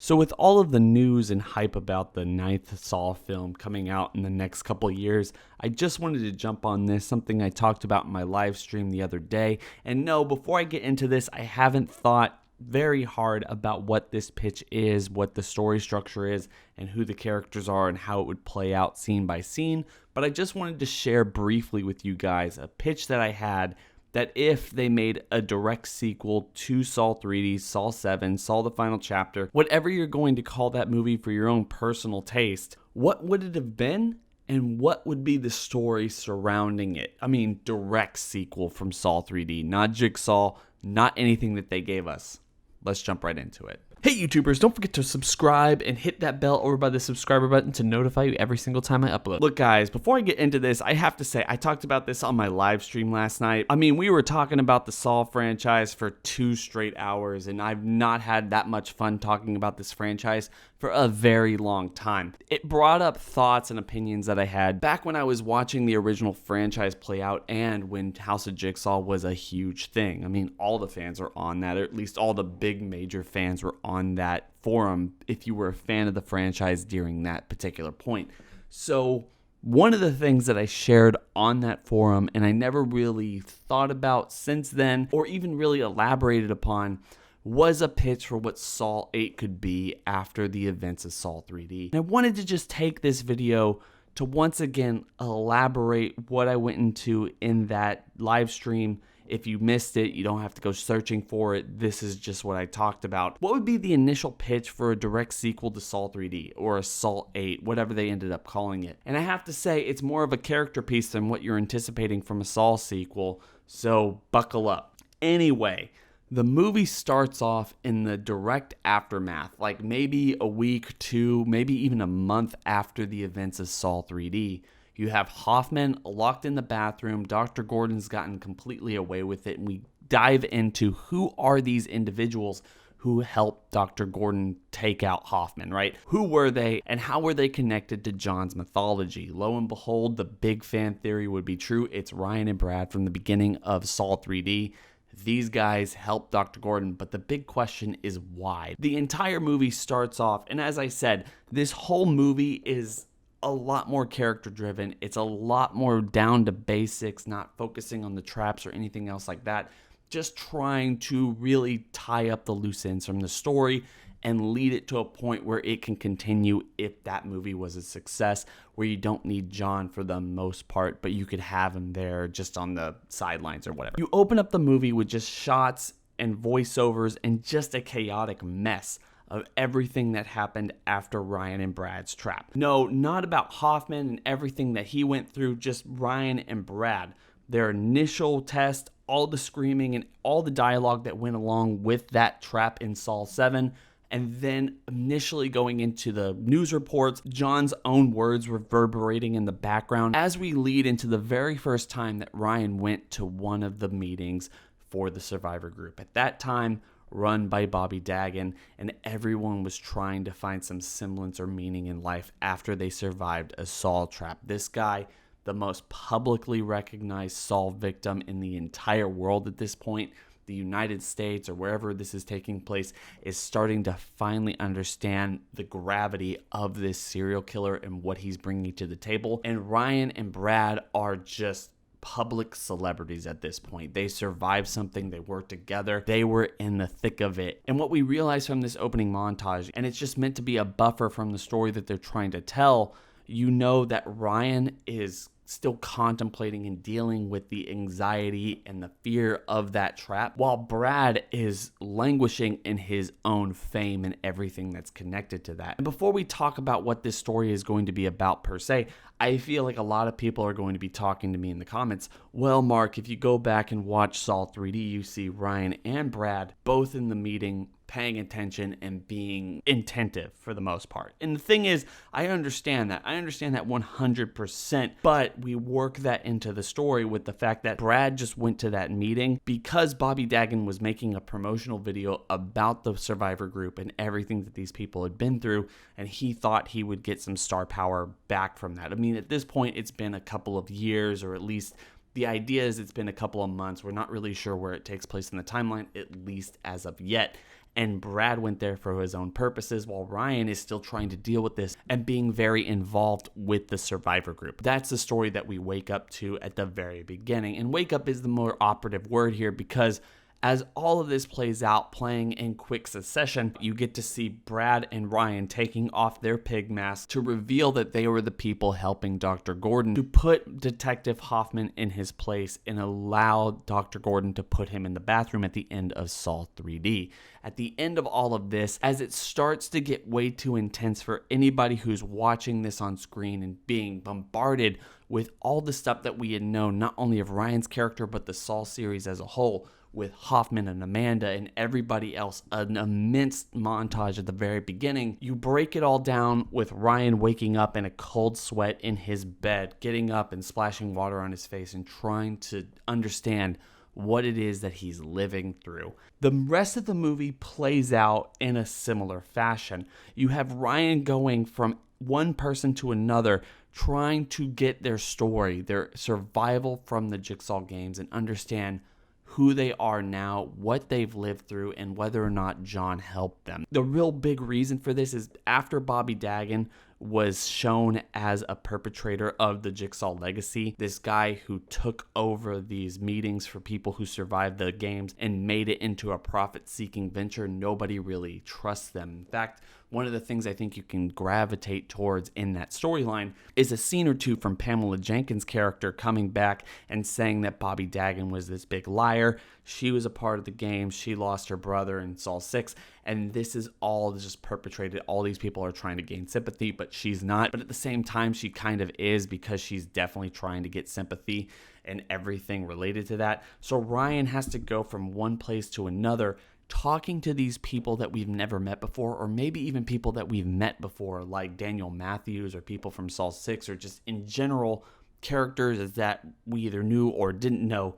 So, with all of the news and hype about the ninth Saw film coming out in the next couple years, I just wanted to jump on this, something I talked about in my live stream the other day. And no, before I get into this, I haven't thought very hard about what this pitch is, what the story structure is, and who the characters are, and how it would play out scene by scene. But I just wanted to share briefly with you guys a pitch that I had that if they made a direct sequel to Saw 3D, Saw 7, Saw the Final Chapter, whatever you're going to call that movie for your own personal taste, what would it have been? And what would be the story surrounding it? I mean, direct sequel from Saw 3D, not Jigsaw, not anything that they gave us. Let's jump right into it. Hey YouTubers, don't forget to subscribe and hit that bell over by the subscriber button to notify you every single time I upload. Look guys, before I get into this, I have to say, I talked about this on my live stream last night. I mean, we were talking about the Saw franchise for 2 straight hours, and I've not had that much fun talking about this franchise for a very long time. It brought up thoughts and opinions that I had back when I was watching the original franchise play out and when House of Jigsaw was a huge thing. I mean, all the fans are on that, or at least all the big major fans were on that forum if you were a fan of the franchise during that particular point. So one of the things that I shared on that forum, and I never really thought about since then or even really elaborated upon, was a pitch for what Saw 8 could be after the events of Saw 3D. And I wanted to just take this video to once again elaborate what I went into in that live stream. If you missed it, you don't have to go searching for it. This is just what I talked about. What would be the initial pitch for a direct sequel to Saw 3D or a Saw 8, whatever they ended up calling it? And I have to say, it's more of a character piece than what you're anticipating from a Saw sequel, so buckle up. Anyway, the movie starts off in the direct aftermath, like maybe a week, 2, maybe even a month after the events of Saw 3D. You have Hoffman locked in the bathroom. Dr. Gordon's gotten completely away with it, and we dive into who are these individuals who helped Dr. Gordon take out Hoffman, right? Who were they, and how were they connected to John's mythology? Lo and behold, the big fan theory would be true. It's Ryan and Brad from the beginning of Saw 3D. These guys helped Dr. Gordon, but the big question is why? The entire movie starts off, and as I said, this whole movie is a lot more character driven. It's a lot more down to basics, not focusing on the traps or anything else like that. Just trying to really tie up the loose ends from the story and lead it to a point where it can continue if that movie was a success, where you don't need John for the most part, but you could have him there just on the sidelines or whatever. You open up the movie with just shots and voiceovers and just a chaotic mess of everything that happened after Ryan and Brad's trap. No, not about Hoffman and everything that he went through, just Ryan and Brad. Their initial test, all the screaming and all the dialogue that went along with that trap in Saw 7, and then initially going into the news reports, John's own words reverberating in the background as we lead into the very first time that Ryan went to one of the meetings for the Survivor group. At that time, run by Bobby Dagen, and everyone was trying to find some semblance or meaning in life after they survived a Saw trap. This guy, the most publicly recognized Saw victim in the entire world at this point, the United States or wherever this is taking place, is starting to finally understand the gravity of this serial killer and what he's bringing to the table. And Ryan and Brad are just public celebrities at this point. They survived something, they worked together, they were in the thick of it. And what we realize from this opening montage, and it's just meant to be a buffer from the story that they're trying to tell, you know that Ryan is still contemplating and dealing with the anxiety and the fear of that trap, while Brad is languishing in his own fame and everything that's connected to that. And before we talk about what this story is going to be about per se, I feel like a lot of people are going to be talking to me in the comments, well, Mark, if you go back and watch Saw 3D, you see Ryan and Brad both in the meeting paying attention and being attentive for the most part. And the thing is, I understand that 100%, but we work that into the story with the fact that Brad just went to that meeting because Bobby Dagen was making a promotional video about the Survivor group and everything that these people had been through, and he thought he would get some star power back from that. I mean, at this point, it's been a couple of years, or at least the idea is it's been a couple of months. We're not really sure where it takes place in the timeline, at least as of yet. and Brad went there for his own purposes, while Ryan is still trying to deal with this and being very involved with the survivor group. That's the story that we wake up to at the very beginning. And wake up is the more operative word here, because as all of this plays out, playing in quick succession, you get to see Brad and Ryan taking off their pig masks to reveal that they were the people helping Dr. Gordon to put Detective Hoffman in his place and allow Dr. Gordon to put him in the bathroom at the end of Saw 3D. At the end of all of this, as it starts to get way too intense for anybody who's watching this on screen and being bombarded with all the stuff that we had known, not only of Ryan's character, but the Saw series as a whole, with Hoffman and Amanda and everybody else, an immense montage at the very beginning. You break it all down with Ryan waking up in a cold sweat in his bed, getting up and splashing water on his face and trying to understand what it is that he's living through. The rest of the movie plays out in a similar fashion. You have Ryan going from one person to another, trying to get their story, their survival from the Jigsaw games, and understand who they are now, what they've lived through, and whether or not John helped them. The real big reason for this is after Bobby Dagen was shown as a perpetrator of the Jigsaw legacy, this guy who took over these meetings for people who survived the games and made it into a profit-seeking venture, nobody really trusts them. In fact, one of the things I think you can gravitate towards in that storyline is a scene or two from Pamela Jenkins' character coming back and saying that Bobby Dagen was this big liar. She was a part of the game. She lost her brother in Saw 6. And this is all just perpetrated. All these people are trying to gain sympathy, but she's not. But at the same time, she kind of is, because she's definitely trying to get sympathy and everything related to that. So Ryan has to go from one place to another, talking to these people that we've never met before, or maybe even people that we've met before, like Daniel Matthews or people from Saw 6, or just in general characters that we either knew or didn't know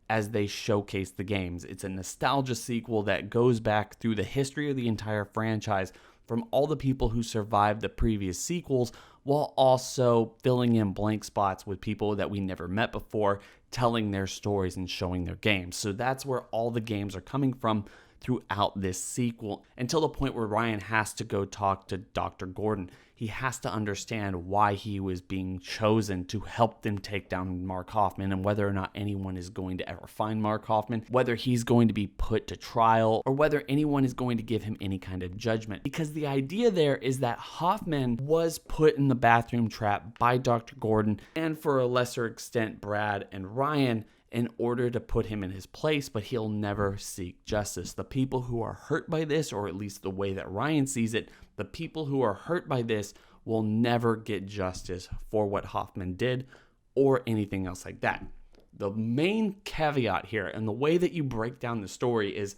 as they showcase the games. It's a nostalgia sequel that goes back through the history of the entire franchise from all the people who survived the previous sequels, while also filling in blank spots with people that we never met before, telling their stories and showing their games. So that's where all the games are coming from throughout this sequel, until the point where Ryan has to go talk to Dr. Gordon. He has to understand why he was being chosen to help them take down Mark Hoffman, and whether or not anyone is going to ever find Mark Hoffman, whether he's going to be put to trial, or whether anyone is going to give him any kind of judgment. Because the idea there is that Hoffman was put in the bathroom trap by Dr. Gordon, and for a lesser extent Brad and Ryan, in order to put him in his place, but he'll never seek justice. The people who are hurt by this, or at least the way that Ryan sees it, the people who are hurt by this will never get justice for what Hoffman did or anything else like that. The main caveat here, and the way that you break down the story, is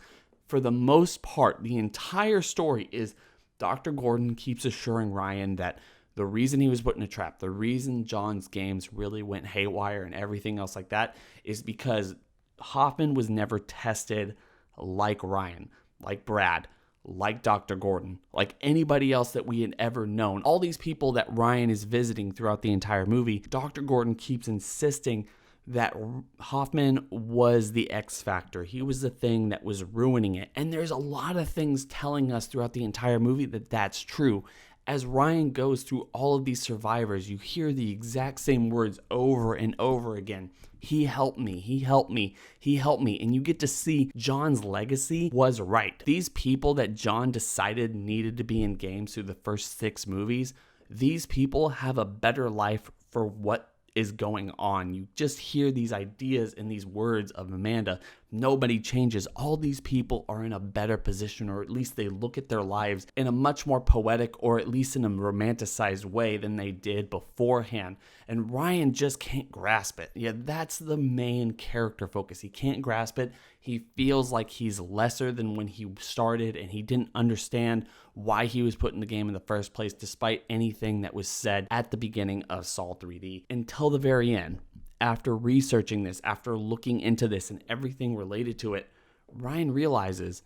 for the most part, the entire story is Dr. Gordon keeps assuring Ryan that the reason he was put in a trap, the reason John's games really went haywire and everything else like that, is because Hoffman was never tested like Ryan, like Brad, like Dr. Gordon, like anybody else that we had ever known. All these people that Ryan is visiting throughout the entire movie, Dr. Gordon keeps insisting that Hoffman was the X factor. He was the thing that was ruining it. And there's a lot of things telling us throughout the entire movie that that's true. As Ryan goes through all of these survivors, you hear the exact same words over and over again. He helped me, he helped me, he helped me. And you get to see John's legacy was right. These people that John decided needed to be in games through the first 6 movies, these people have a better life for what is going on. You just hear these ideas and these words of Amanda. Nobody changes. All these people are in a better position, or at least they look at their lives in a much more poetic, or at least in a romanticized way than they did beforehand. And Ryan just can't grasp it. Yeah, that's the main character focus. He can't grasp it. He feels like he's lesser than when he started, and he didn't understand why he was put in the game in the first place, despite anything that was said at the beginning of Saw 3D, until the very end. After researching this, after looking into this and everything related to it, Ryan realizes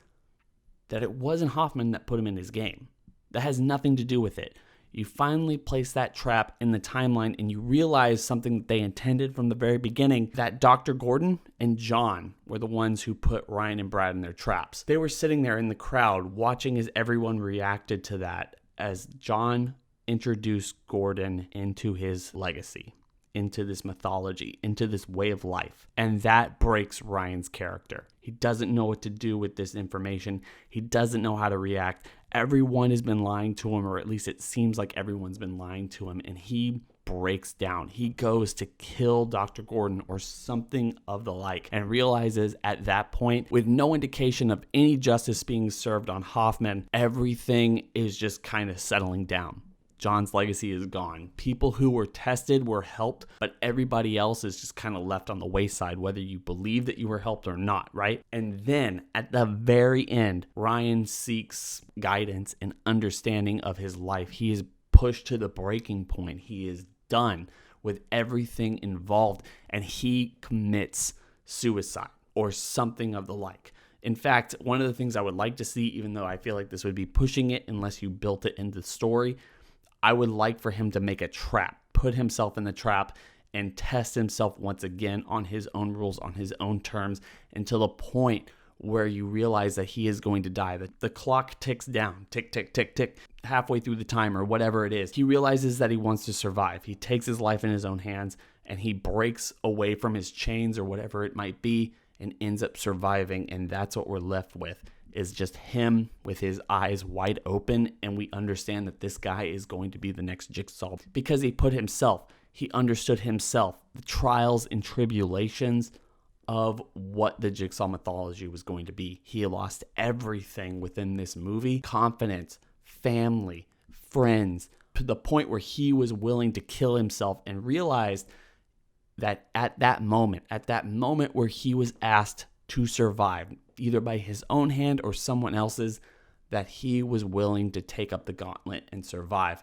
that it wasn't Hoffman that put him in his game. That has nothing to do with it. You finally place that trap in the timeline and you realize something that they intended from the very beginning, that Dr. Gordon and John were the ones who put Ryan and Brad in their traps. They were sitting there in the crowd watching as everyone reacted to that, as John introduced Gordon into his legacy, into this mythology, into this way of life. And that breaks Ryan's character. He doesn't know what to do with this information. He doesn't know how to react. Everyone has been lying to him, or at least it seems like everyone's been lying to him, and he breaks down. He goes to kill Dr. Gordon or something of the like, and realizes at that point, with no indication of any justice being served on Hoffman, everything is just kind of settling down. John's legacy is gone. People who were tested were helped, but everybody else is just kind of left on the wayside, whether you believe that you were helped or not, right? And then at the very end, Ryan seeks guidance and understanding of his life. He is pushed to the breaking point. He is done with everything involved, and he commits suicide or something of the like. In fact, one of the things I would like to see, even though I feel like this would be pushing it unless you built it into the story, I would like for him to make a trap, put himself in the trap, and test himself once again on his own rules, on his own terms, until the point where you realize that he is going to die. The clock ticks down, tick, tick, tick, tick, halfway through the time or whatever it is. He realizes that he wants to survive. He takes his life in his own hands, and he breaks away from his chains or whatever it might be and ends up surviving, and that's what we're left with. Is just him with his eyes wide open, and we understand that this guy is going to be the next Jigsaw because he understood himself, the trials and tribulations of what the Jigsaw mythology was going to be. He lost everything within this movie: confidence, family, friends, to the point where he was willing to kill himself, and realized that at that moment where he was asked to survive, either by his own hand or someone else's, that he was willing to take up the gauntlet and survive.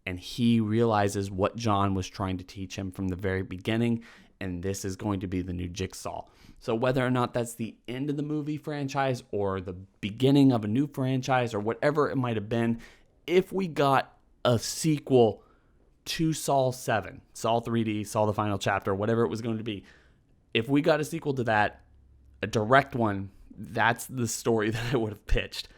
And he realizes what John was trying to teach him from the very beginning, and this is going to be the new Jigsaw. So whether or not that's the end of the movie franchise or the beginning of a new franchise or whatever it might have been, if we got a sequel to Saw 7, Saw 3D, Saw the Final Chapter, whatever it was going to be, if we got a sequel to that, a direct one, that's the story that I would have pitched.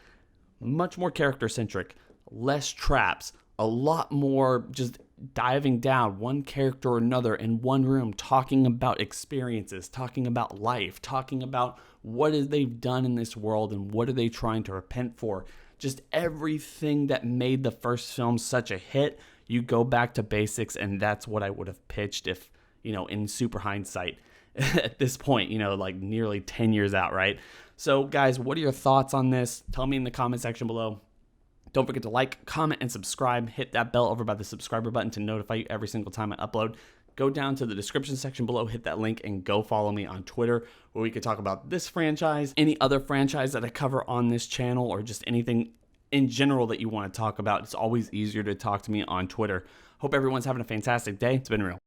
Much more character-centric, less traps, a lot more just diving down one character or another in one room, talking about experiences, talking about life, talking about what is they've done in this world and what are they trying to repent for. Just everything that made the first film such a hit, you go back to basics, and that's what I would have pitched if, in super hindsight. At this point, like nearly 10 years out, right? So guys, what are your thoughts on this? Tell me in the comment section below. Don't forget to like, comment, and subscribe. Hit that bell over by the subscriber button to notify you every single time I upload. Go down to the description section below, hit that link, and go follow me on Twitter, where we could talk about this franchise, any other franchise that I cover on this channel, or just anything in general that you want to talk about. It's always easier to talk to me on Twitter. Hope everyone's having a fantastic day. It's been real.